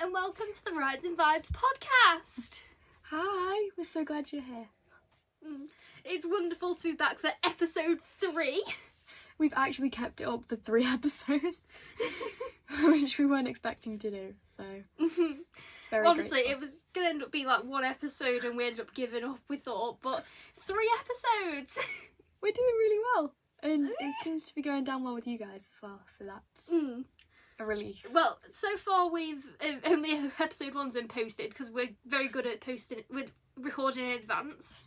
and welcome to the Rides and Vibes podcast. Hi, we're so glad you're here. It's wonderful to be back for episode 3. We've actually kept it up for 3 episodes, which we weren't expecting to do, so very Honestly, grateful. it was going to end up being like 1 episode and we ended up giving up, we thought, but 3 episodes! We're doing really well, and it seems to be going down well with you guys as well, so that's a relief. Well, so far we've only episode 1's been posted because we're very good at recording in advance.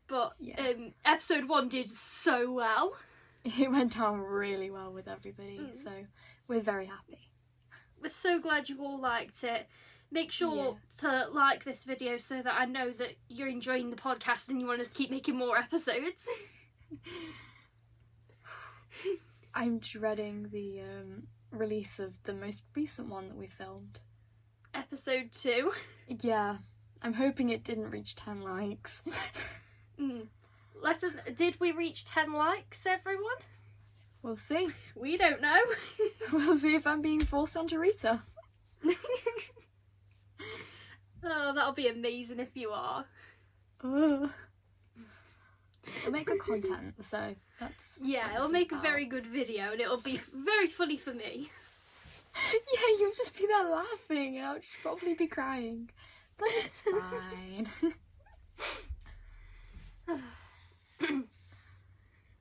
But Yeah. episode 1 did so well. It went down really well with everybody, so we're very happy. We're so glad you all liked it. Make sure to like this video so that I know that you're enjoying the podcast and you want us to keep making more episodes. I'm dreading the release of the most recent one that we filmed. Episode 2. Yeah, I'm hoping it didn't reach 10 likes. Did we reach 10 likes, everyone? We'll see. We don't know. We'll see if I'm being forced onto Rita. Oh, that'll be amazing if you are. It'll make good content, so that's... Yeah, it'll make a very good video and it'll be very funny for me. Yeah, you'll just be there laughing and I'll just probably be crying. But it's fine.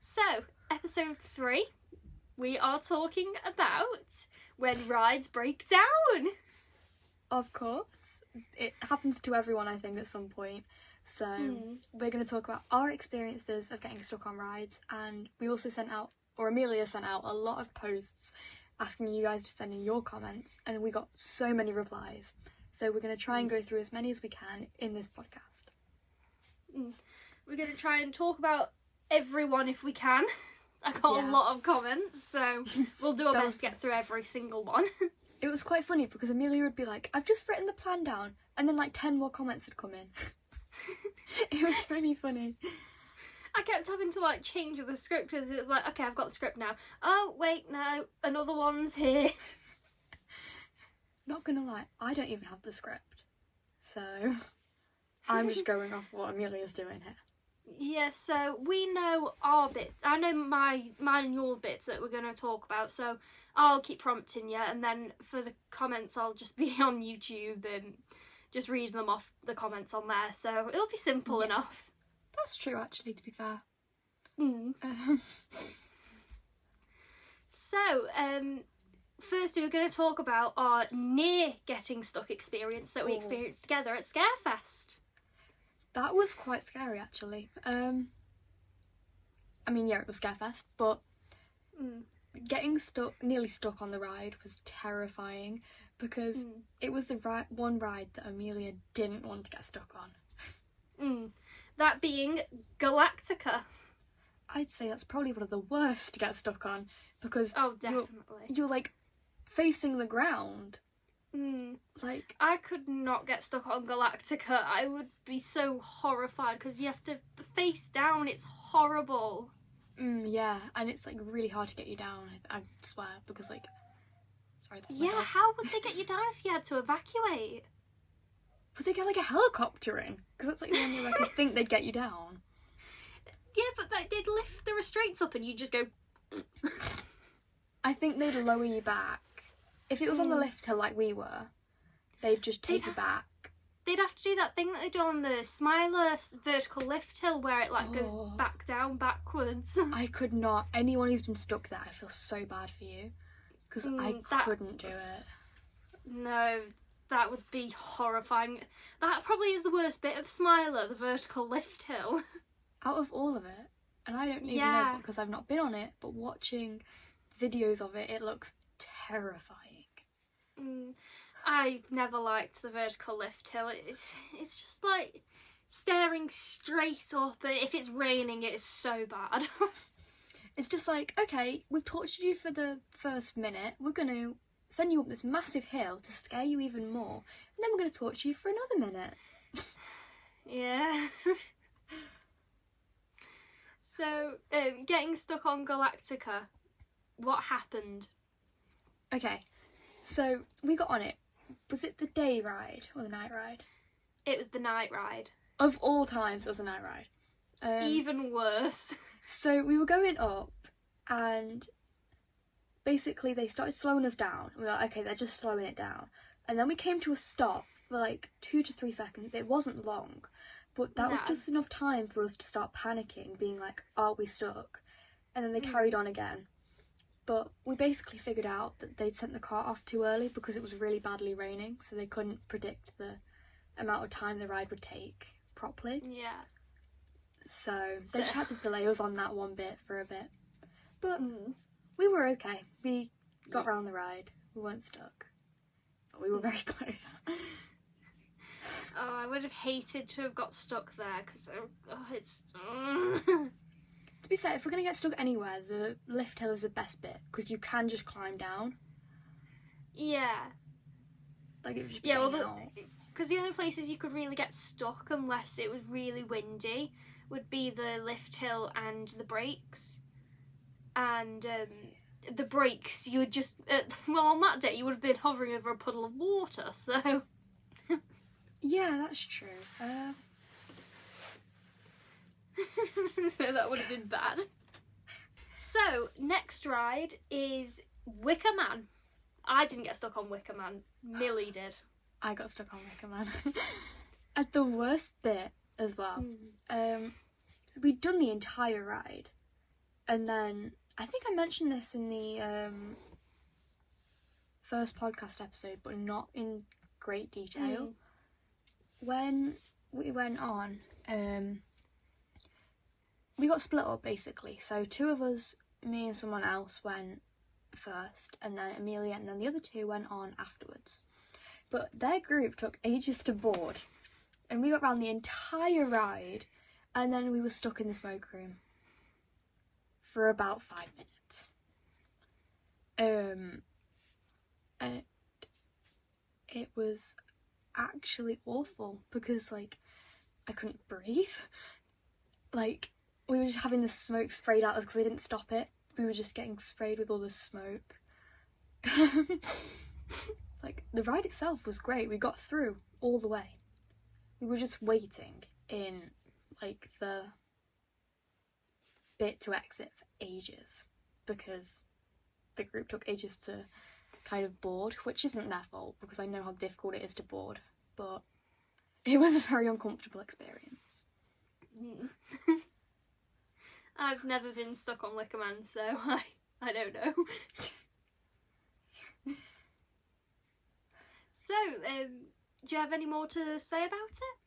So, episode 3, we are talking about when rides break down. Of course. It happens to everyone, I think, at some point. So we're going to talk about our experiences of getting stuck on rides, and we also Amelia sent out a lot of posts asking you guys to send in your comments, and we got so many replies. So we're going to try and go through as many as we can in this podcast. We're going to try and talk about everyone if we can. I got a lot of comments, so we'll do our best to get through every single one. It was quite funny because Amelia would be like, I've just written the plan down, and then like 10 more comments had come in. It was really funny. I kept having to like change the script because it was like, okay, I've got the script now. Oh, wait, no, another one's here. Not gonna lie, I don't even have the script. So I'm just going off what Amelia's doing here. Yeah, so we know our bits. I know mine and your bits that we're going to talk about, so I'll keep prompting you, and then for the comments I'll just be on YouTube and just read them off the comments on there, so it'll be simple enough. That's true, actually, to be fair. So, first we're going to talk about our near getting stuck experience that we experienced together at Scarefest. That was quite scary, actually. I mean, yeah, it was Scarefest, but getting nearly stuck on the ride was terrifying because it was the one ride that Amelia didn't want to get stuck on. That being Galactica. I'd say that's probably one of the worst to get stuck on because definitely. You're like facing the ground. Like, I could not get stuck on Galactica. I would be so horrified because you have to face down. It's horrible. Yeah, and it's like really hard to get you down, I swear, because like... Sorry, that's my Yeah, dog. how would they get you down if you had to evacuate? Would they get like a helicopter in? Because that's like the only way I could think they'd get you down. Yeah, but they'd lift the restraints up and you'd just go... I think they'd lower you back. If it was on the lift hill like we were, they'd just take you back. They'd have to do that thing that they do on the Smiler vertical lift hill where it like goes back down backwards. I could not. Anyone who's been stuck there, I feel so bad for you. Because I couldn't do it. No, that would be horrifying. That probably is the worst bit of Smiler, the vertical lift hill. Out of all of it. And I don't even know because I've not been on it, but watching videos of it, it looks terrifying. I've never liked the vertical lift hill. It's just like staring straight up, and if it's raining it is so bad. It's just like, okay, we've tortured you for the first minute, we're going to send you up this massive hill to scare you even more, and then we're going to torture you for another minute. Yeah. So, getting stuck on Galactica, what happened? Okay, so we got on it Was it the day ride or the night ride? It was the night ride. Of all times, it was a night ride. Even worse. So we were going up, and basically they started slowing us down. We were like, okay, they're just slowing it down. And then we came to a stop for like 2 to 3 seconds. It wasn't long, but that was just enough time for us to start panicking, being like, are we stuck? And then they carried on again. But we basically figured out that they'd sent the car off too early because it was really badly raining, so they couldn't predict the amount of time the ride would take properly. Yeah. So they just had to delay us on that one bit for a bit. But we were okay. We got round the ride. We weren't stuck. But we were very close. Oh, I would have hated to have got stuck there because it's. To be fair, if we're going to get stuck anywhere, the lift hill is the best bit because you can just climb down. Yeah. Like it would just yeah, well, because the only places you could really get stuck unless it was really windy would be the lift hill and the brakes. And the brakes, you would just well, on that day you would have been hovering over a puddle of water. So yeah, that's true. So that would have been bad. So next ride is Wicker Man. I didn't get stuck on Wicker Man. Millie did. I got stuck on Wicker Man. At the worst bit as well. We'd done the entire ride, and then I think I mentioned this in the first podcast episode, but not in great detail. When we went on, we got split up basically. So 2 of us, me and someone else, went first, and then Amelia, and then the other 2 went on afterwards. But their group took ages to board, and we got around the entire ride, and then we were stuck in the smoke room for about 5 minutes. And it was actually awful because, like, I couldn't breathe. Like, we were just having the smoke sprayed at us because they didn't stop it. We were just getting sprayed with all this smoke. Like, the ride itself was great. We got through all the way. We were just waiting in, like, the bit to exit for ages because the group took ages to kind of board, which isn't their fault because I know how difficult it is to board, but it was a very uncomfortable experience. I've never been stuck on Wicker Man, so I don't know. So, do you have any more to say about it?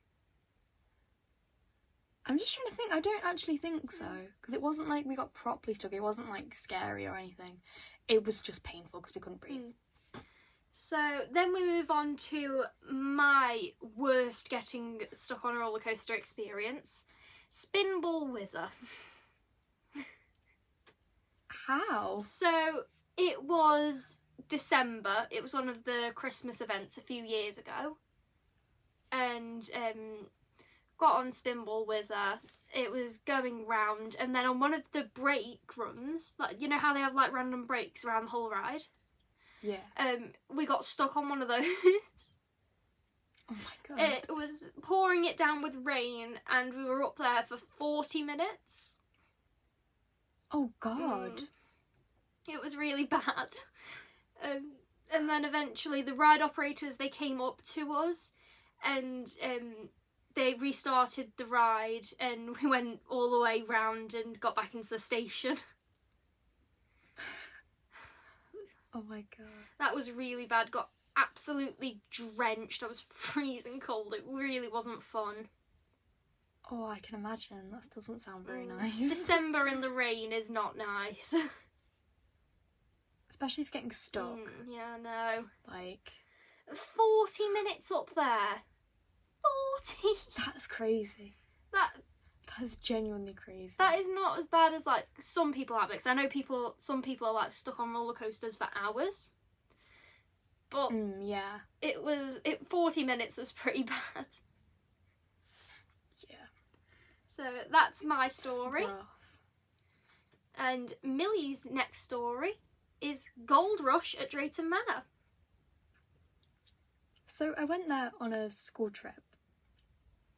I'm just trying to think. I don't actually think so, because it wasn't like we got properly stuck. It wasn't like scary or anything. It was just painful because we couldn't breathe. So then we move on to my worst getting stuck on a roller coaster experience, Spinball Whizzer. How? So it was December. It was one of the Christmas events a few years ago, and got on Spinball Whizzer. It was going round, and then on one of the break runs, like, you know how they have like random breaks around the whole ride? Yeah. We got stuck on one of those. Oh my god. It was pouring it down with rain, and we were up there for 40 minutes. Oh god. It was really bad. And then eventually the ride operators, they came up to us, and they restarted the ride, and we went all the way round and got back into the station. Oh my god. That was really bad. Got absolutely drenched. I was freezing cold. It really wasn't fun. Oh, I can imagine. That doesn't sound very nice. December in the rain is not nice. Especially if getting stuck. Yeah, no. Like 40 minutes up there. 40. That's crazy. That's genuinely crazy. That is not as bad as like some people have it. 'Cause I know some people are like stuck on roller coasters for hours. But yeah. 40 minutes was pretty bad. Yeah. So that's my story. Rough. And Millie's next story is Gold Rush at Drayton Manor. So I went there on a school trip.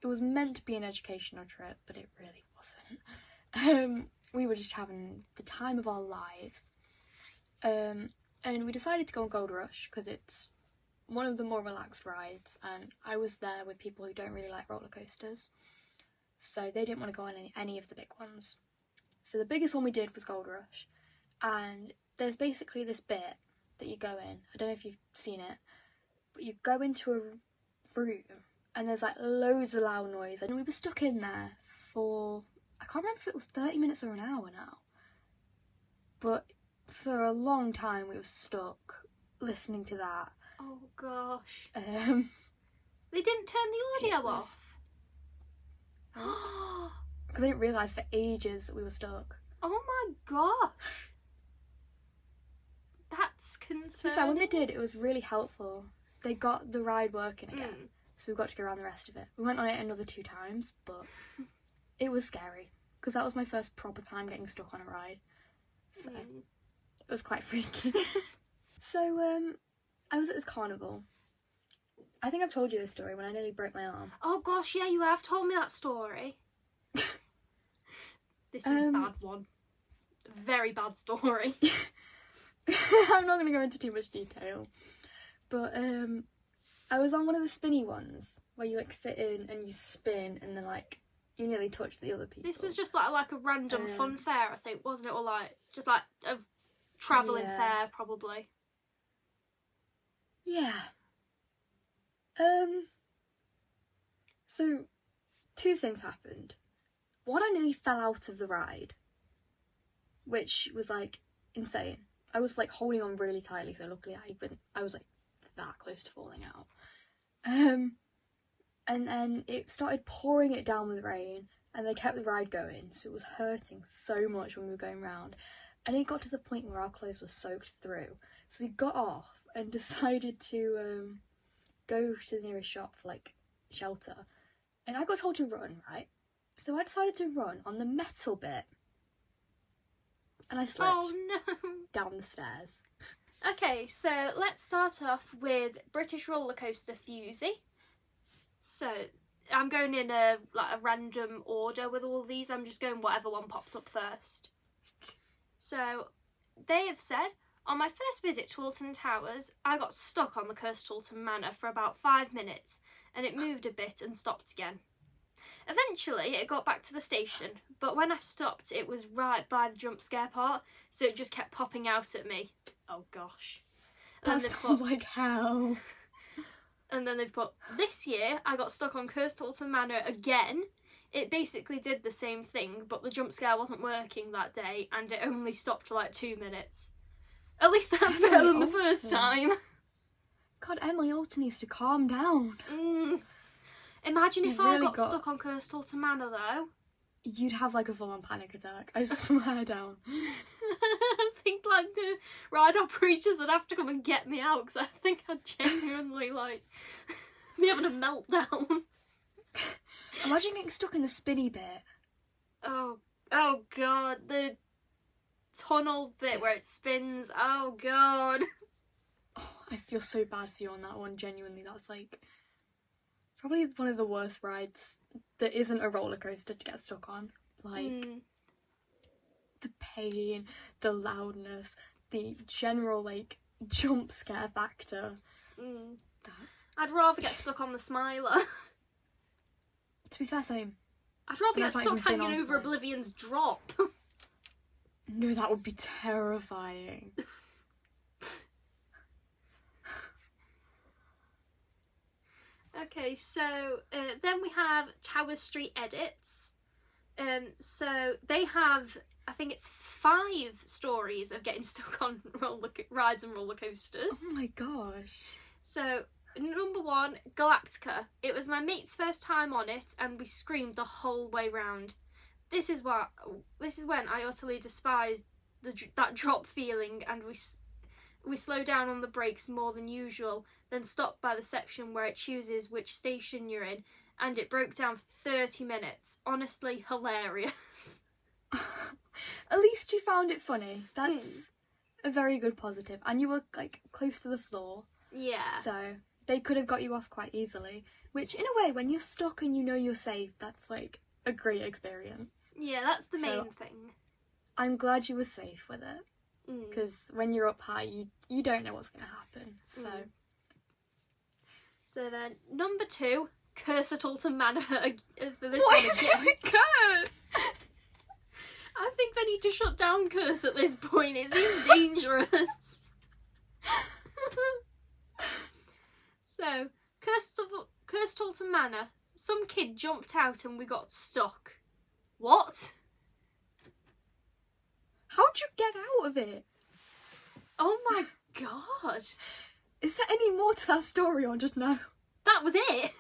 It was meant to be an educational trip, but it really wasn't. We were just having the time of our lives. And we decided to go on Gold Rush because it's one of the more relaxed rides, and I was there with people who don't really like roller coasters, so they didn't want to go on any of the big ones. So the biggest one we did was Gold Rush, and there's basically this bit that you go in. I don't know if you've seen it, but you go into a room and there's like loads of loud noise, and we were stuck in there for, I can't remember if it was 30 minutes or an hour now, but for a long time we were stuck listening to that. Oh gosh. They They didn't turn the audio off. Because I didn't realise for ages that we were stuck. Oh my gosh. That's To be concerning. fair, when they did, it was really helpful. They got the ride working again, so we got to go around the rest of it. We went on it another 2 times, but it was scary because that was my first proper time getting stuck on a ride, so it was quite freaky. So I was at this carnival. I think I've told you this story when I nearly broke my arm. Oh gosh, yeah, you have told me that story. This is a bad one. Very bad story. I'm not going to go into too much detail, but I was on one of the spinny ones where you like sit in and you spin and then like you nearly touch the other people. This was just like a random fun fair, I think, wasn't it? Or like just like a travelling fair, probably. Yeah. So 2 things happened. One, I nearly fell out of the ride, which was like insane. I was like holding on really tightly, so luckily I was like that close to falling out. And then it started pouring it down with rain, and they kept the ride going, so it was hurting so much when we were going round. And it got to the point where our clothes were soaked through, so we got off and decided to go to the nearest shop for like shelter. And I got told to run, right? So I decided to run on the metal bit, and I slipped down the stairs. Okay, so let's start off with British roller coaster Thuzy. So I'm going in a random order with all these. I'm just going whatever one pops up first. So they have said, on my first visit to Alton Towers, I got stuck on the cursed Alton Manor for about 5 minutes, and it moved a bit and stopped again. Eventually, it got back to the station, but when I stopped, it was right by the jump scare part, so it just kept popping out at me. Oh gosh. That sounds like hell. And then they've put, this year, I got stuck on Cursed Alton Manor again. It basically did the same thing, but the jump scare wasn't working that day, and it only stopped for like 2 minutes. At least that's better than the first time. God, Emily Alton needs to calm down. Imagine if I got stuck on Cursed Alton Manor though. You'd have like a full-on panic attack. I swear down. I think like the ride operators would have to come and get me out, because I think I'd genuinely like be having a meltdown. Imagine getting stuck in the spinny bit. Oh god, the tunnel bit where it spins. Oh god. Oh, I feel so bad for you on that one. Genuinely, that's like probably one of the worst rides that isn't a roller coaster to get stuck on. Like the pain, the loudness, the general like jump scare factor. I'd rather get stuck on the Smiler. To be fair, same. I'd rather get stuck hanging over Oblivion's drop. No, that would be terrifying. Okay, so then we have Tower Street Edits. So they have, I think it's 5 stories of getting stuck on rides and roller coasters. Oh my gosh. So number 1, Galactica. It was my mate's first time on it, and we screamed the whole way round. This is when I utterly despised that drop feeling, and we slowed down on the brakes more than usual, then stopped by the section where it chooses which station you're in, and it broke down for 30 minutes. Honestly, hilarious. At least you found it funny. That's a very good positive. And you were like close to the floor. Yeah. So they could have got you off quite easily. Which, in a way, when you're stuck and you know you're safe, that's like a great experience. Yeah, that's the So, main thing. I'm glad you were safe with it. Because when you're up high, you don't know what's going to happen. So, So then, number 2, Curse at Alton Manor for this what one is again. it with Curse? I think they need to shut down Curse at this point. It seems dangerous. So, Cursed Alton Manor. Some kid jumped out and we got stuck. What? How'd you get out of it? Oh my god. Is there any more to that story or just no? That was it.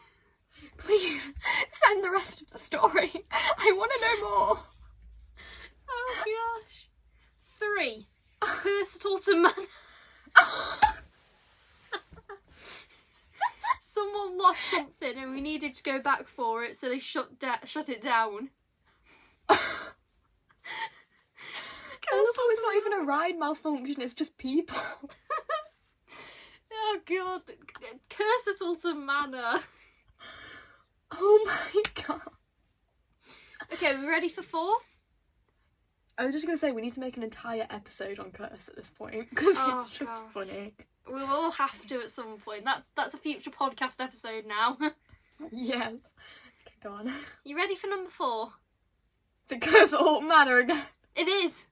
Please, send the rest of the story. I want to know more. Oh gosh. 3. Cursed Alton Manor. Someone lost something and we needed to go back for it, so they shut it down. I love how it's not even a ride malfunction, it's just people. Oh god. Curse at Alton Manor. Oh my god. Okay, we ready for 4? I was just going to say, we need to make an entire episode on Curse at this point, because Oh, it's just gosh. funny. We will have to at some point. That's a future podcast episode now. Yes. Okay, go on. You ready for number 4? The Curse at Alton Manor again. It is.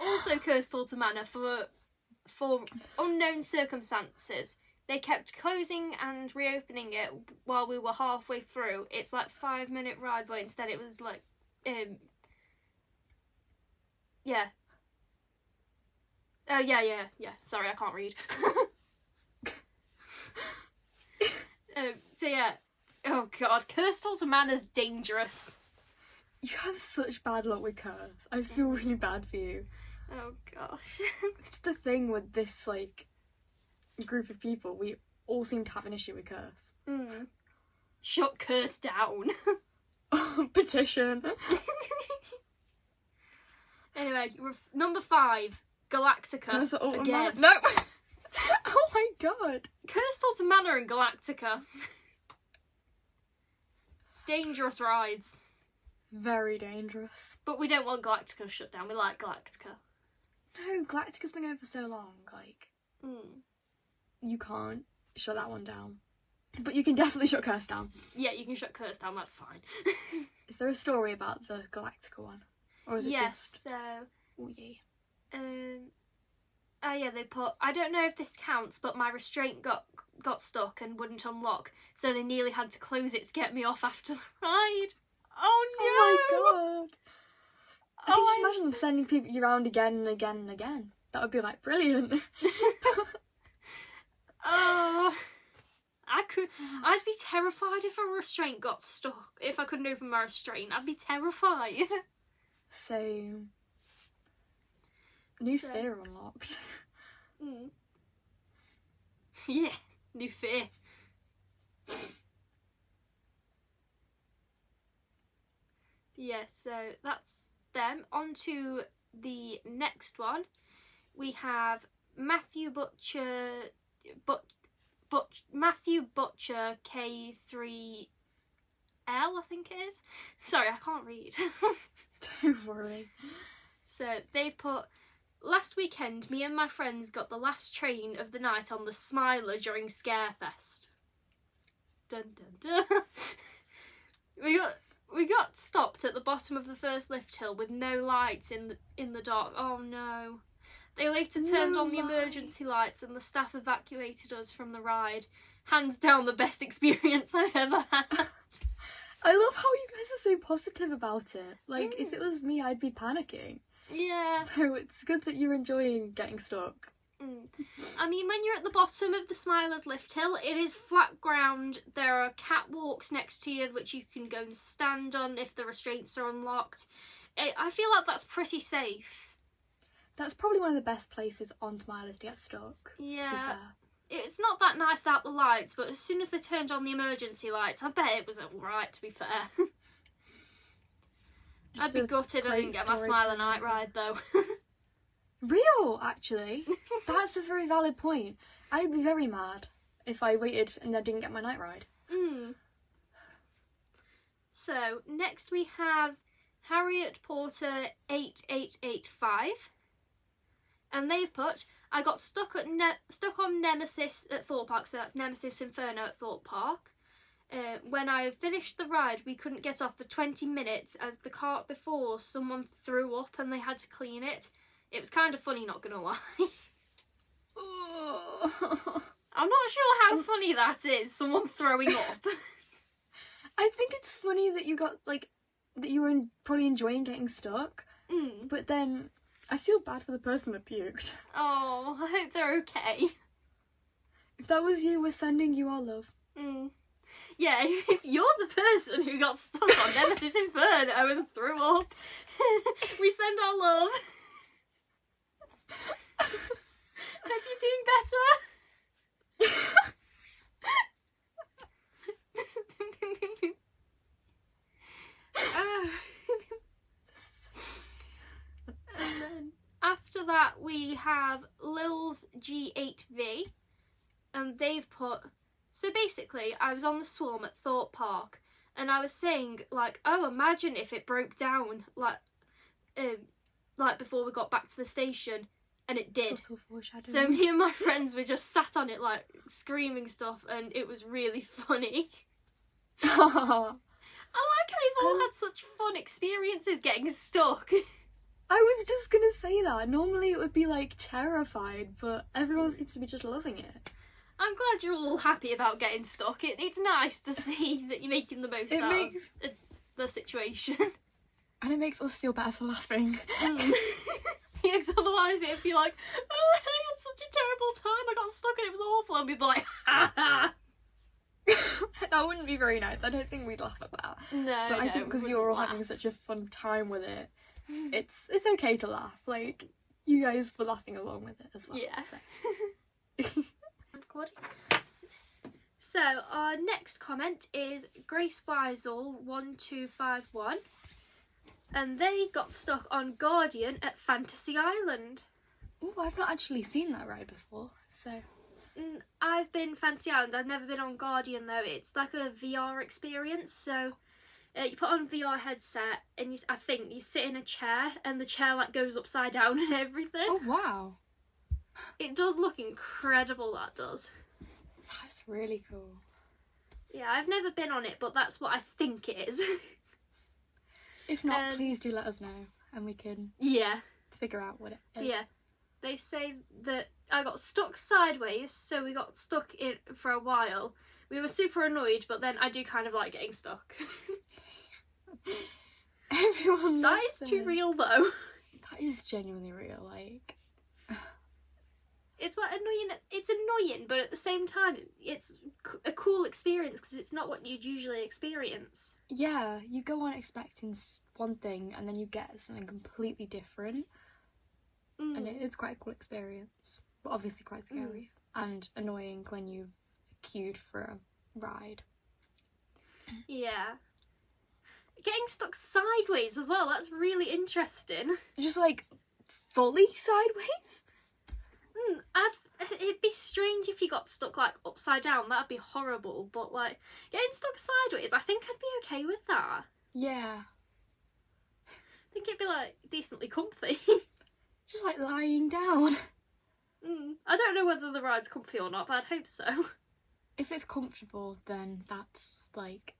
Also Cursed Alton Manor for unknown circumstances. They kept closing and reopening it while we were halfway through. It's like 5-minute ride, but instead it was like, yeah. Oh, yeah. Sorry, I can't read. So yeah. Oh god, Cursed Alton Manor's dangerous. You have such bad luck with Curse. I feel really bad for you. Oh gosh. It's just a thing with this, like, group of people. We all seem to have an issue with Curse. Shut Curse down. Petition. Anyway, number 5, Galactica. Curse at Alton again. Manor. No! Oh my god. Cursed Alton Manor and Galactica. Dangerous rides. Very dangerous. But we don't want Galactica shut down. We like Galactica. No, Galactica's been going for so long. Like, you can't shut that one down. But you can definitely shut Curse down. Yeah, you can shut Curse down, that's fine. Is there a story about the Galactica one? Or is it yes, just... so... Oh, yeah. Oh yeah, they put... I don't know if this counts, but my restraint got stuck and wouldn't unlock, so they nearly had to close it to get me off after the ride. Oh no! Oh my god. I can just I'm imagine them sending people around again and again and again. That would be like brilliant. Oh, I'd be terrified if a restraint got stuck. If I couldn't open my restraint, I'd be terrified. Same. New fear unlocked. Yeah, new fear. Yeah, so that's them. On to the next one. We have Matthew Butcher K3L, I think it is. Sorry, I can't read. Don't worry. So they've put, last weekend me and my friends got the last train of the night on the Smiler during Scarefest. Dun dun dun. We got stopped at the bottom of the first lift hill with no lights in the dark. Oh no. They later turned on the emergency lights and the staff evacuated us from the ride. Hands down the best experience I've ever had. I love how you guys are so positive about it. Like, if it was me, I'd be panicking. Yeah. So it's good that you're enjoying getting stuck. I mean, when you're at the bottom of the Smilers lift hill, it is flat ground. There are catwalks next to you which you can go and stand on if the restraints are unlocked. I feel like that's pretty safe. That's probably one of the best places on Smilers to get stuck. Yeah. To be fair. It's not that nice without the lights, but as soon as they turned on the emergency lights, I bet it was alright, to be fair. I'd be gutted I didn't get my Smiler night ride, though. Real, actually. That's a very valid point. I'd be very mad if I waited and I didn't get my night ride. So, next we have Harriet Porter 8885. And they've put, I got stuck on Nemesis at Thorpe Park, so that's Nemesis Inferno at Thorpe Park. When I finished the ride, we couldn't get off for 20 minutes as the cart before someone threw up and they had to clean it. It was kind of funny, not gonna lie. I'm not sure how funny that is, someone throwing up. I think it's funny that you got, like, that you were probably enjoying getting stuck, but then I feel bad for the person that puked. Oh, I hope they're okay. If that was you, we're sending you our love. Yeah, if you're the person who got stuck on Nemesis Inferno and threw up, we send our love. Hope you're doing better. And then after that we have Lil's G8V, and they've put, so basically I was on the Swarm at Thorpe Park and I was saying, like, oh, imagine if it broke down like before we got back to the station, and it did. Subtle foreshadowing. So me and my friends were just sat on it like screaming stuff, and it was really funny. I like how we've all had such fun experiences getting stuck. I was just gonna say that. Normally it would be like terrified, but everyone seems to be just loving it. I'm glad you're all happy about getting stuck. It's nice to see that you're making the most out of the situation. And it makes us feel better for laughing. Yeah, because otherwise it'd be like, oh, I had such a terrible time, I got stuck and it was awful, and we'd be like, ha ha. That wouldn't be very nice. I don't think we'd laugh at that. No, but I think because you're all having such a fun time with it, it's okay to laugh. Like, you guys were laughing along with it as well. Yeah. So. So our next comment is Grace Weisel 1251, and they got stuck on Guardian at Fantasy Island. Oh, I've not actually seen that ride before, so. I've been Fantasy Island. I've never been on Guardian though. It's like a VR experience. So you put on VR headset and I think you sit in a chair and the chair like goes upside down and everything. Oh wow! It does look incredible. That does. That's really cool. Yeah, I've never been on it, but that's what I think it is. If not, please do let us know and we can figure out what it is. Yeah. They say that I got stuck sideways, so we got stuck in for a while. We were super annoyed, but then I do kind of like getting stuck. Everyone That is too real though. That is genuinely real, like. It's like annoying. It's annoying, but at the same time, it's a cool experience because it's not what you'd usually experience. Yeah, you go on expecting one thing and then you get something completely different. And it is quite a cool experience, but obviously quite scary and annoying when you queued for a ride. Yeah. Getting stuck sideways as well, that's really interesting. Just like fully sideways? It'd be strange if you got stuck like upside down, that'd be horrible, but like getting stuck sideways, I think I'd be okay with that. Yeah. I think it'd be like decently comfy. Just like lying down. I don't know whether the ride's comfy or not, but I'd hope so. If it's comfortable, then that's like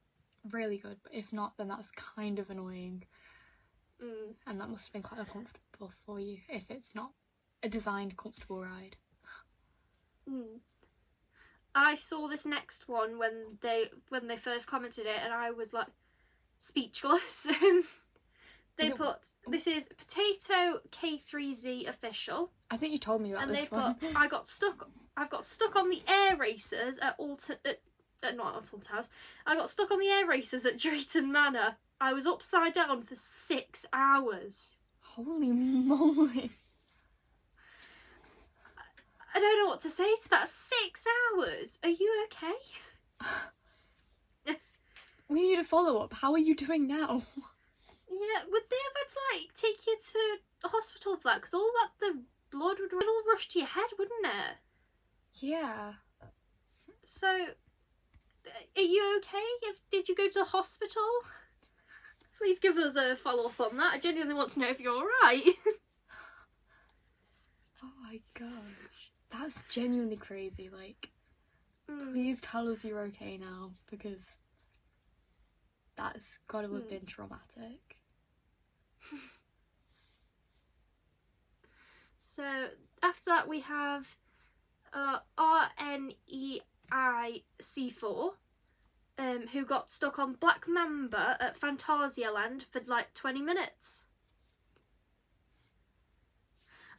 really good, but if not, then that's kind of annoying. And that must have been quite uncomfortable for you if it's not a designed comfortable ride. I saw this next one when they first commented it, and I was like speechless. They put, this is Potato K3Z official. I think you told me about this one. And they put, I've got stuck on the air racers at not Alton Towers. I got stuck on the air racers at Drayton Manor. I was upside down for 6 hours. Holy moly. I don't know what to say to that. 6 hours? Are you okay? We need a follow-up. How are you doing now? Yeah, would they have had to, like, take you to a hospital for that? Because all that, the blood would all rush to your head, wouldn't it? Yeah. So, are you okay? Did you go to hospital? Please give us a follow-up on that. I genuinely want to know if you're alright. Oh my gosh. That's genuinely crazy. Like, please tell us you're okay now, because that's got to have been traumatic. So, after that we have RNEIC4, who got stuck on Black Mamba at Phantasialand for like 20 minutes.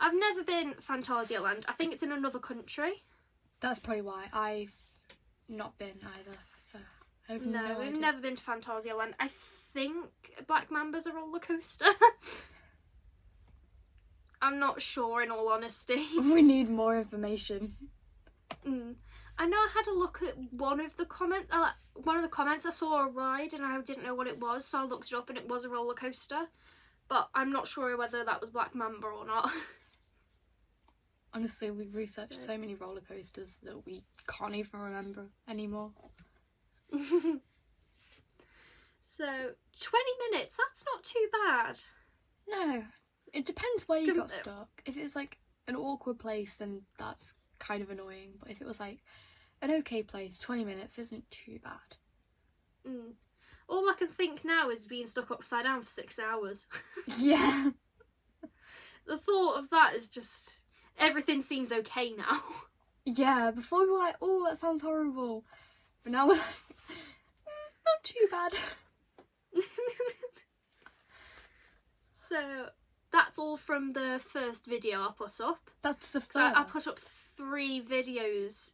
I've never been Phantasialand. I think it's in another country. That's probably why. I've not been either, so I have no we've idea. never been to Phantasialand. I think Black Mamba's a roller coaster. I'm not sure, in all honesty. We need more information. I know I had a look at one of the comments. I saw a ride and I didn't know what it was, so I looked it up and it was a roller coaster. But I'm not sure whether that was Black Mamba or not. Honestly, we've researched so many roller coasters that we can't even remember anymore. So, 20 minutes, that's not too bad. No, it depends where you got stuck. If it's like an awkward place, then that's kind of annoying. But if it was like an okay place, 20 minutes isn't too bad. All I can think now is being stuck upside down for 6 hours. Yeah. The thought of that is just... everything seems okay now. Yeah, before we were like, oh, that sounds horrible. But now we're like, not too bad. So, that's all from the first video I put up. That's the first. So I put up 3 videos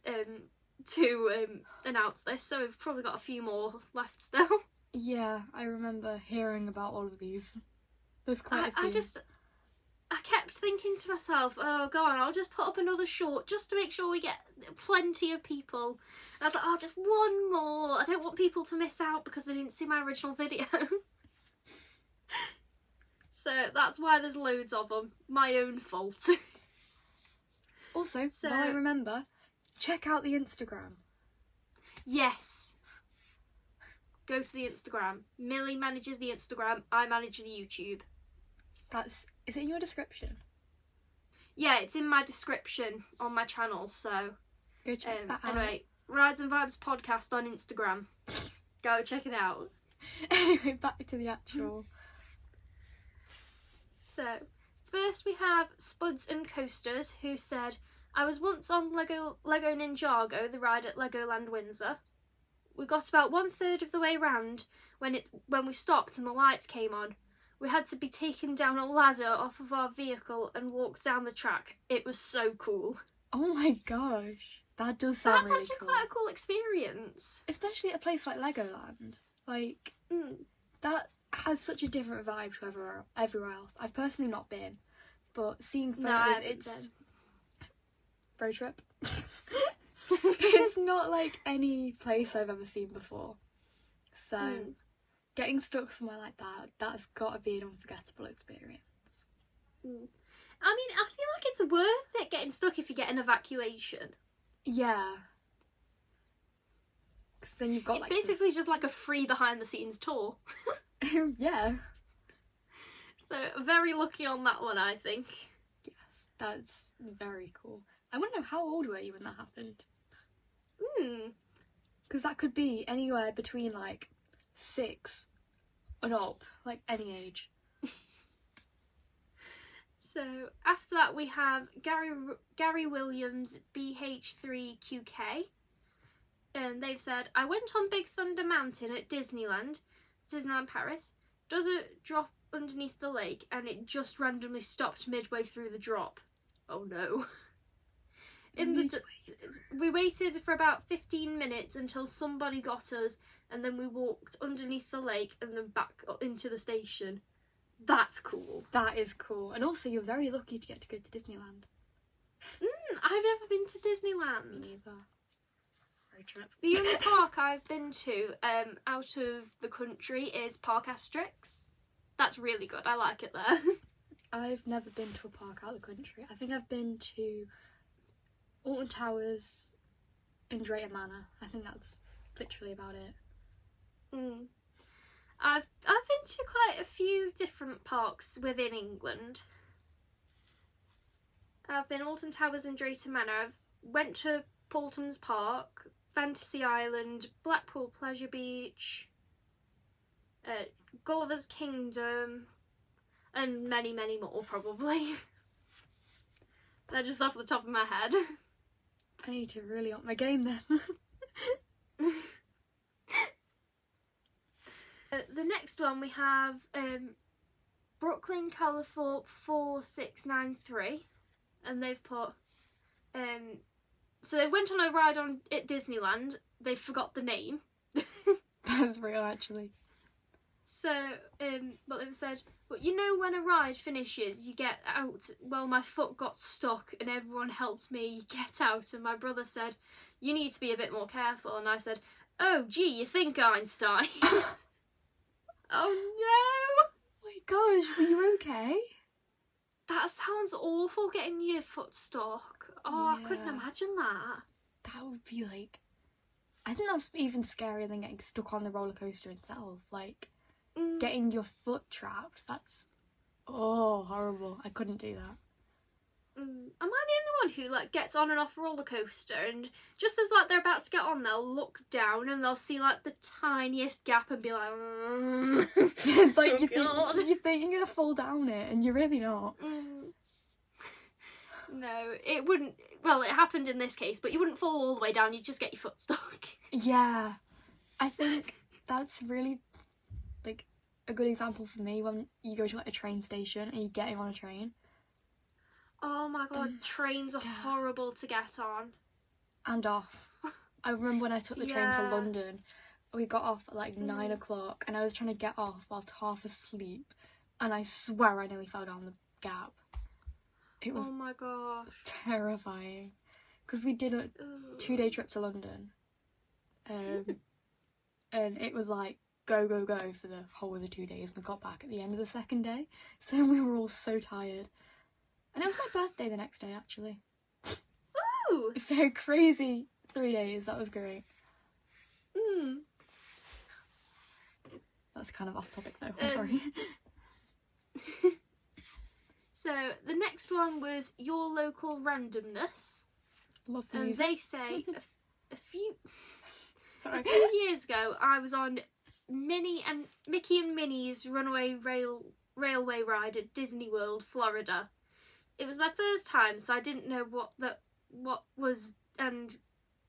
to announce this, so we've probably got a few more left still. Yeah, I remember hearing about all of these. There's quite a few. I kept thinking to myself, oh, go on, I'll just put up another short just to make sure we get plenty of people. And I was like, oh, just one more. I don't want people to miss out because they didn't see my original video. So that's why there's loads of them. My own fault. Also, while I remember, check out the Instagram. Yes. Go to the Instagram. Millie manages the Instagram. I manage the YouTube. Is it in your description? Yeah, it's in my description on my channel, so... Go check that out. Anyway, Rides and Vibes Podcast on Instagram. Go check it out. Anyway, back to the actual... So, first we have Spuds and Coasters, who said, I was once on Lego Ninjago, the ride at Legoland Windsor. We got about 1/3 of the way round when we stopped and the lights came on. We had to be taken down a ladder off of our vehicle and walk down the track. It was so cool. Oh my gosh. That does sound really cool. That's actually quite a cool experience. Especially at a place like Legoland. Like, that has such a different vibe to everywhere else. I've personally not been, but seeing photos, it's... Road trip. It's not like any place I've ever seen before. So, getting stuck somewhere like that's got to be an unforgettable experience. I mean, I feel like it's worth it getting stuck if you get an evacuation. Yeah. Because then you've got it's basically just like a free behind the scenes tour. Yeah. So, very lucky on that one, I think. Yes, that's very cool. I want to know, how old were you when that happened? Because that could be anywhere between like 6 and up, like any age. So after that we have Gary Williams BH3QK, and they've said, I went on Big Thunder Mountain at Disneyland Paris. Does a drop underneath the lake and it just randomly stopped midway through the drop. Oh no. We waited for about 15 minutes until somebody got us, and then we walked underneath the lake and then back into the station. That's cool. That is cool. And also, you're very lucky to get to go to Disneyland. I've never been to Disneyland. Me neither. Road trip. The only park I've been to out of the country is Park Asterix. That's really good. I like it there. I've never been to a park out of the country. I think I've been to Alton Towers and Drayton Manor. I think that's literally about it. I've been to quite a few different parks within England. I've been Alton Towers and Drayton Manor. I've went to Paultons Park, Fantasy Island, Blackpool Pleasure Beach, Gulliver's Kingdom, and many, many more probably. They're just off the top of my head. I need to really up my game then. The next one we have Brooklyn Calithorpe 4693, and they've put so they went on a ride at Disneyland. They forgot the name. That's real, actually. So, but they've said, but you know when a ride finishes, you get out. Well, my foot got stuck and everyone helped me get out. And my brother said, you need to be a bit more careful. And I said, oh, gee, you think, Einstein? Oh, no. My gosh, were you okay? That sounds awful, getting your foot stuck. Oh, I couldn't Yeah. imagine that. That would be like... I think that's even scarier than getting stuck on the roller coaster itself. Like, getting your foot trapped, that's... Oh, horrible. I couldn't do that. Am I the only one who like gets on and off a roller coaster and just as like they're about to get on, they'll look down and they'll see like the tiniest gap and be like, It's like oh, you think you're gonna fall down it and you're really not. No, it wouldn't. Well, it happened in this case, but you wouldn't fall all the way down. You'd just get your foot stuck. Yeah, I think that's really like a good example for me when you go to like a train station and you're getting on a train. Oh my god, The trains are massive gap. horrible to get on. And off. I remember when I took the train to Yeah. London, we got off at like 9 o'clock and I was trying to get off whilst half asleep and I swear I nearly fell down the gap. It was Oh my gosh. terrifying. Because we did a Ugh. 2-day trip to London. And it was like go, go, go for the whole of the 2 days. We got back at the end of the second day. So we were all so tired. And it was my birthday the next day, actually. Ooh. So crazy 3 days. That was great. That's kind of off topic though. I'm sorry. So the next one was your local randomness. Love the And music. they say a few Sorry. years ago I was on Mickey and Minnie's Runaway Railway ride at Disney World, Florida. It was my first time, so I didn't know what was and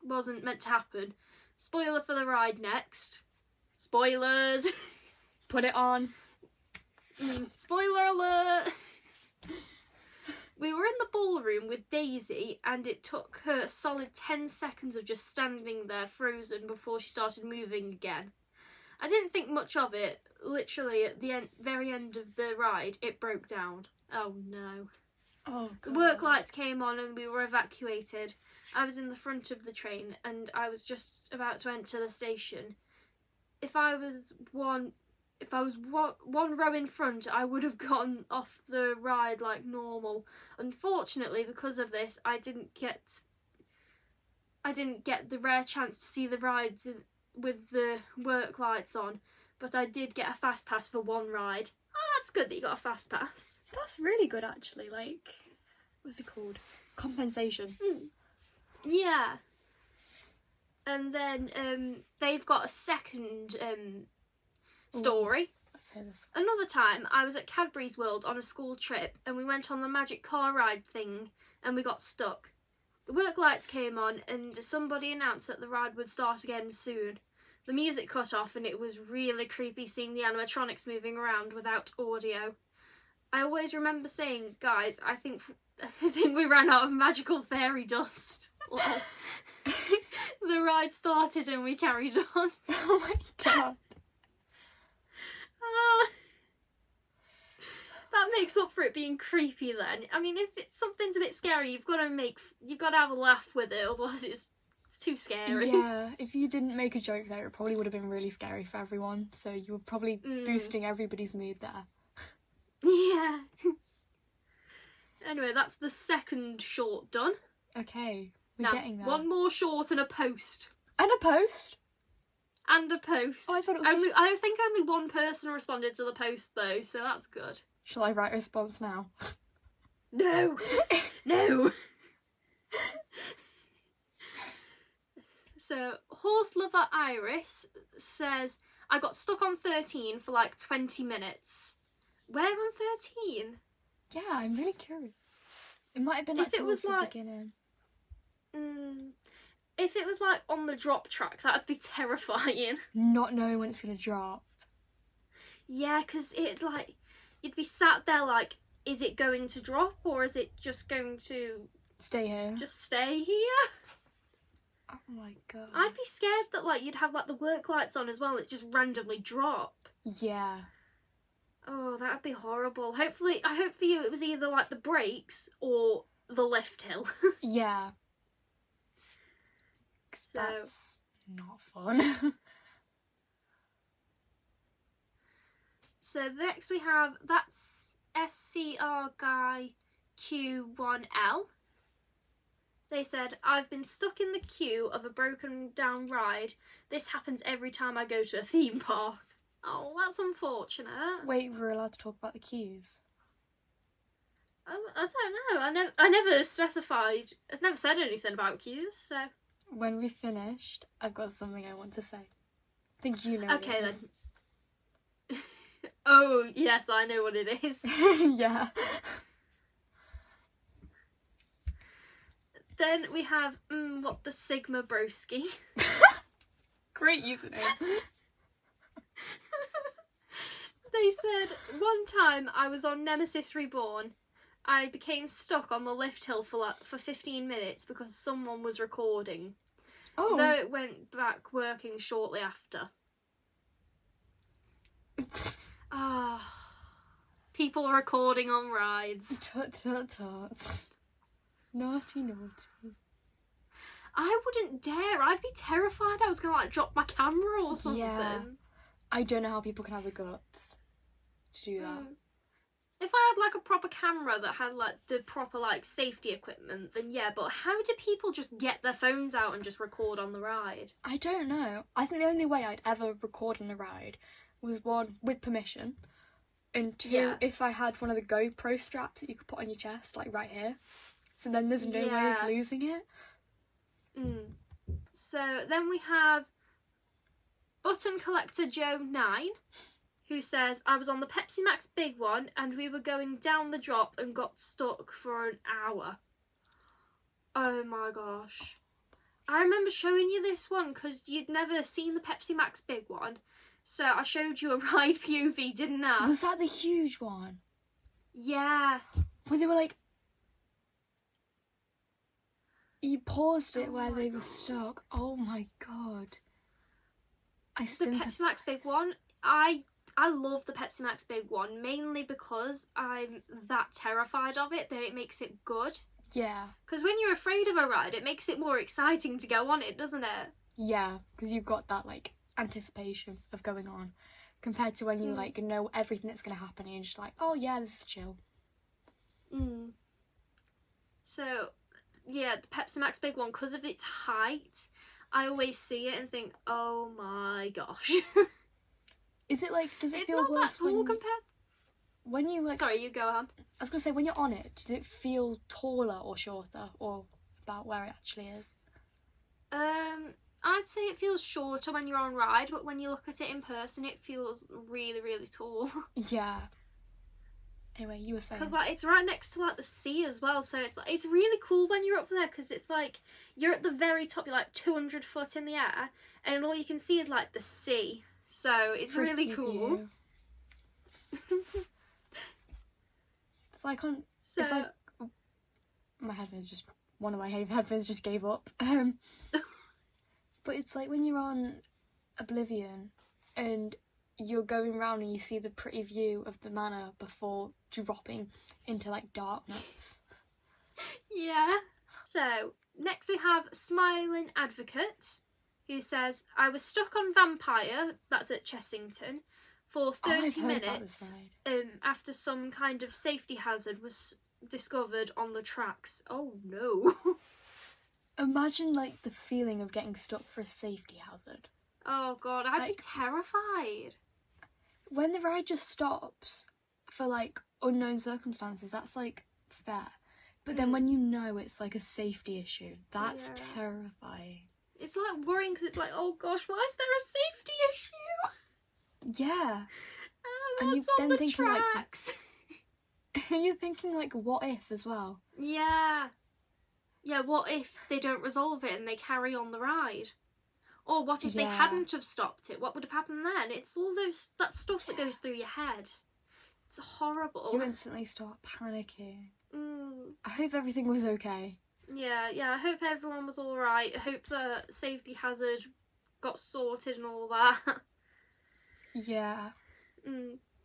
wasn't meant to happen. Spoiler for the ride next. Spoilers. Put it on. Spoiler alert. We were in the ballroom with Daisy and it took her a solid 10 seconds of just standing there frozen before she started moving again. I didn't think much of it. Literally at the very end of the ride, it broke down. Oh no. Oh, The God. work lights came on and we were evacuated. I was in the front of the train and I was just about to enter the station. If I was one row in front, I would have gotten off the ride like normal. Unfortunately, because of this, I didn't get the rare chance to see the rides with the work lights on, but I did get a fast pass for one ride. Oh, that's good that you got a fast pass. That's really good, actually. Like, what's it called? Compensation. Yeah. And then they've got a second story. Let's hear this. Another time, I was at Cadbury's World on a school trip and we went on the magic car ride thing and we got stuck. The work lights came on and somebody announced that the ride would start again soon. The music cut off and it was really creepy seeing the animatronics moving around without audio. I always remember saying, guys, I think we ran out of magical fairy dust. Well, the ride started and we carried on. Oh my God. That makes up for it being creepy then. I mean, if something's a bit scary, you've got to have a laugh with it, otherwise it's too scary. Yeah, if you didn't make a joke there, it probably would have been really scary for everyone. So you were probably boosting everybody's mood there. Yeah. Anyway, that's the second short done. Okay, we're Now, getting there. one more short and a post. And a post? And a post. Oh, I thought it was just... I think only one person responded to the post though, so that's good. Shall I write a response now? No! No! So, Horse Lover Iris says, I got stuck on 13 for like 20 minutes. Where on 13? Yeah, I'm really curious. It might have been If it towards was the like- beginning. If it was like on the drop track, that'd be terrifying. Not knowing when it's going to drop. Yeah, because it like, you'd be sat there like, is it going to drop or is it just going to Stay here. just stay here? Oh my god. I'd be scared that like you'd have like the work lights on as well, it just randomly drop. Yeah. Oh, that'd be horrible. Hopefully, I hope for you it was either like the brakes or the lift hill. Yeah. So, That's not fun. so next we have, that's SCR Guy Q1L. They said, I've been stuck in the queue of a broken down ride. This happens every time I go to a theme park. Oh, that's unfortunate. Wait, we're allowed to talk about the queues? I don't know. I never specified. I've never said anything about queues, so. When we finished, I've got something I want to say. I think you know. Okay what it then. Oh, yes, I know what it is. is. Yeah. Then we have, what the Sigma Broski. Great username. They said, one time I was on Nemesis Reborn. I became stuck on the lift hill for 15 minutes because someone was recording. Oh. Though it went back working shortly after. Ah, people recording on rides. Tut tut tut. Naughty naughty. I wouldn't dare. I'd be terrified I was going to like drop my camera or something. Yeah. I don't know how people can have the guts to do that. If I had like a proper camera that had like the proper like safety equipment, then yeah, but how do people just get their phones out and just record on the ride? I don't know. I think the only way I'd ever record on a ride was one, with permission, and two, Yeah. if I had one of the GoPro straps that you could put on your chest, like right here. So then there's no way Yeah. of losing it. So then we have Button Collector Joe 9, who says, I was on the Pepsi Max big one and we were going down the drop and got stuck for an hour. Oh my gosh. I remember showing you this one because you'd never seen the Pepsi Max big one. So I showed you a ride POV, didn't I? Was that the huge one? Yeah. Where they were like... You paused it Oh where my they were God. stuck. Oh my god. I The sympathise. Pepsi Max big one, I love the Pepsi Max big one, mainly because I'm that terrified of it that it makes it good. Yeah. Because when you're afraid of a ride, it makes it more exciting to go on it, doesn't it? Yeah, because you've got that like anticipation of going on, compared to when you like know everything that's going to happen and you're just like, oh yeah, this is chill. So, yeah, the Pepsi Max big one, because of its height, I always see it and think, oh my gosh. Is it like, does it It's feel not that worse tall compared... when you like, Sorry, you go on. I was going to say, when you're on it, does it feel taller or shorter, or about where it actually is? I'd say it feels shorter when you're on ride, but when you look at it in person, it feels really, really tall. Yeah. Anyway, you were saying. Because like it's right next to like the sea as well, so it's really cool when you're up there because it's like you're at the very top, you're like 200 foot in the air, and all you can see is like the sea. So it's really Pretty cool. view. It's like on. So It's like my headphones just. One of my headphones just gave up. But it's like when you're on Oblivion and you're going around and you see the pretty view of the manor before dropping into like darkness. yeah. So next we have Smiling Advocate, who says, I was stuck on Vampire, that's at Chessington, for Oh, I've 30 heard about this minutes ride. after some kind of safety hazard was discovered on the tracks. Oh no. Imagine like the feeling of getting stuck for a safety hazard. Oh god, I'd be Like- terrified. When the ride just stops for like unknown circumstances, that's like fair. But then when you know it's like a safety issue, that's Yeah. terrifying. It's like worrying because it's like, oh gosh, why is there a safety issue? Yeah. And What's you're on then the thinking, like- tracks? And you're thinking like, what if as well? Yeah. Yeah, what if they don't resolve it and they carry on the ride? Or what if they Yeah. hadn't have stopped it? What would have happened then? It's all that stuff that goes through your head. It's horrible. You instantly start panicking. Mm. I hope everything was okay. Yeah, I hope everyone was alright. I hope the safety hazard got sorted and all that. Yeah.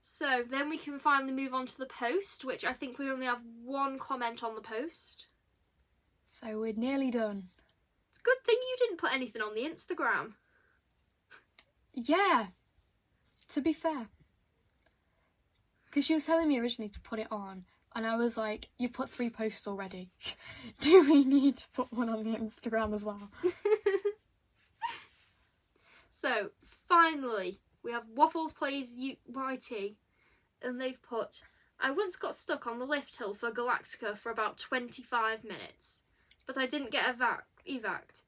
So then we can finally move on to the post, which I think we only have one comment on the post. So we're nearly done. It's a good thing you didn't put anything on the Instagram. Yeah. To be fair. Because she was telling me originally to put it on. And I was like, you've put 3 posts already. Do we need to put one on the Instagram as well? So, finally, we have Waffles Plays YT, and they've put, I once got stuck on the lift hill for Galactica for about 25 minutes, but I didn't get evac'd.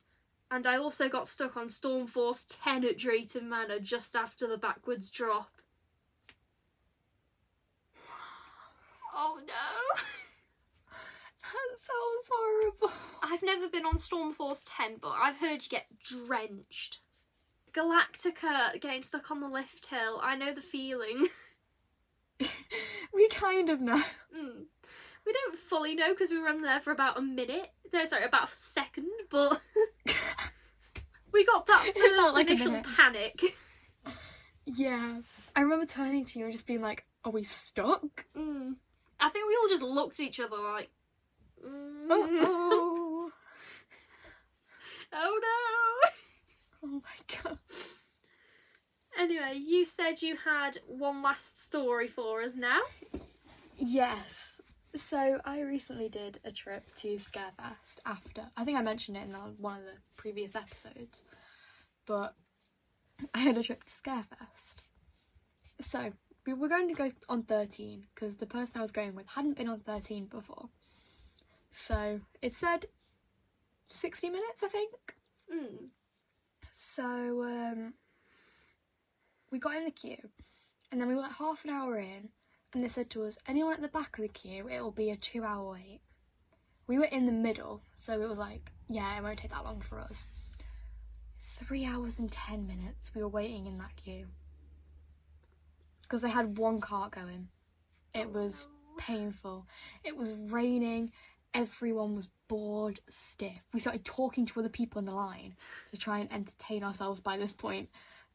And I also got stuck on Stormforce 10 at Drayton Manor just after the backwards drop. Oh no! That sounds horrible. I've never been on Stormforce 10, but I've heard you get drenched. Galactica, getting stuck on the lift hill, I know the feeling. We kind of know. We don't fully know because we were on there for about a minute. No, sorry, about a second, but we got that It felt first like a initial minute. panic. Yeah. I remember turning to you and just being like, are we stuck? I think we all just looked at each other like, Oh. oh no. Oh my god. Anyway, you said you had one last story for us now. Yes. So I recently did a trip to Scarefest after. I think I mentioned it in one of the previous episodes. But I had a trip to Scarefest. So we were going to go on 13 because the person I was going with hadn't been on 13 before. So it said 60 minutes, I think. So we got in the queue and then we were like half an hour in and they said to us, anyone at the back of the queue, it will be a 2-hour wait. We were in the middle, so it was like, yeah, it won't take that long for us. 3 hours and 10 minutes we were waiting in that queue. Because they had one cart going. It was painful. It was raining. Everyone was bored stiff. We started talking to other people in the line to try and entertain ourselves by this point.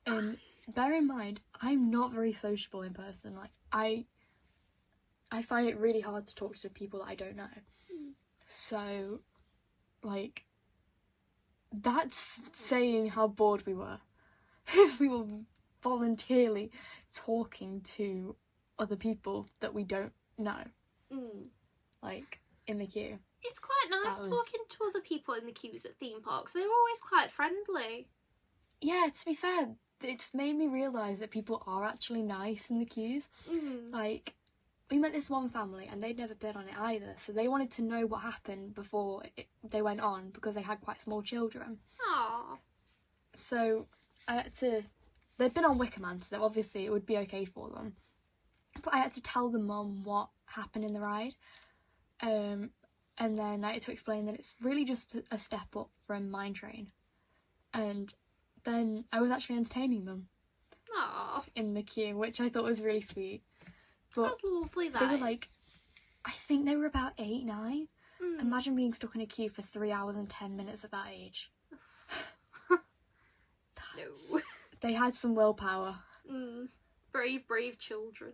And bear in mind, I'm not very sociable in person. Like, I find it really hard to talk to people that I don't know. So, like, that's saying how bored we were. We were voluntarily talking to other people that we don't know. Like, in the queue. It's quite nice That was- talking to other people in the queues at theme parks. They're always quite friendly. Yeah, to be fair, it's made me realise that people are actually nice in the queues. Like, we met this one family and they'd never been on it either, so they wanted to know what happened before they went on because they had quite small children. Aww. So I had to. They'd been on Wicker Man, so obviously it would be okay for them. But I had to tell the mum what happened in the ride, and then I had to explain that it's really just a step up from Mine Train, and then I was actually entertaining them Aww. in the queue, which I thought was really sweet. But That's lovely, that they were is. like, I think they were about 8, 9. Imagine being stuck in a queue for 3 hours and 10 minutes at that age. No. They had some willpower. Brave, brave children.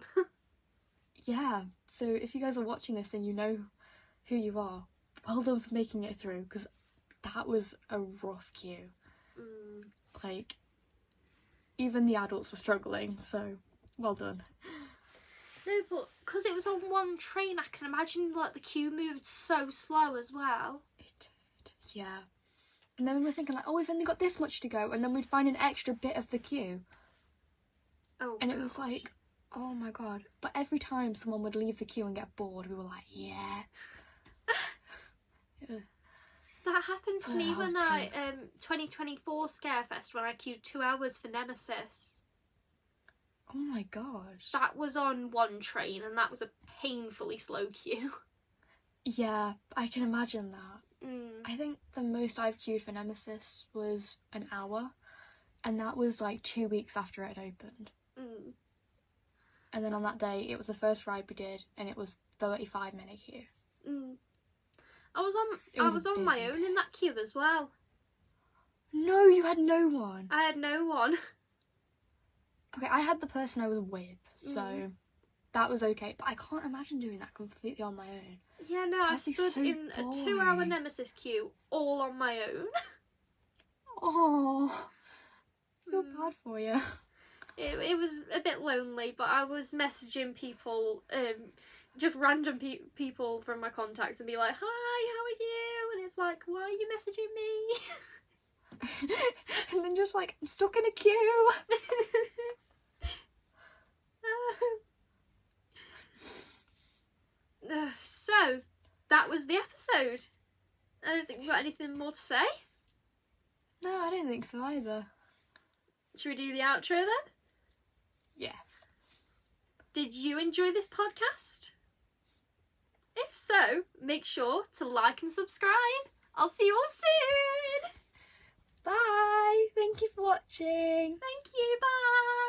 Yeah, so if you guys are watching this and you know who you are, well done for making it through, because that was a rough queue. Like, even the adults were struggling, so Well done. No, but because it was on one train, I can imagine like the queue moved so slow as well. It did. Yeah. And then we were thinking like, oh, we've only got this much to go, and then we'd find an extra bit of the queue. Oh, And it was gosh. like, oh my god. But every time someone would leave the queue and get bored, we were like, yes. That happened to me that was when 2024 Scarefest, when I queued 2 hours for Nemesis. Oh my gosh. That was on one train, and that was a painfully slow queue. Yeah, I can imagine that. Mm. I think the most I've queued for Nemesis was an hour, and that was like 2 weeks after it had opened. Mm. And then on that day, it was the first ride we did, and it was 35-minute queue. Mm. I was on my busy. own in that queue as well. No, you had no one. I had no one. Okay, I had the person I was with, so Mm. that was okay. But I can't imagine doing that completely on my own. Yeah, no, I That'd be stood so in a 2 hour boring. Nemesis queue all on my own. Oh, I feel Mm. bad for you. It was a bit lonely, but I was messaging people, just random people from my contacts, and be like, "Hi, how are you?" And it's like, "Why are you messaging me?" And then just like, I'm stuck in a queue. So that was the episode. I don't think we've got anything more to say. No, I don't think so either. Should we do the outro then? Yes. Did you enjoy this podcast? If so, make sure to like and subscribe. I'll see you all soon. Bye. Thank you for watching. Thank you. Bye.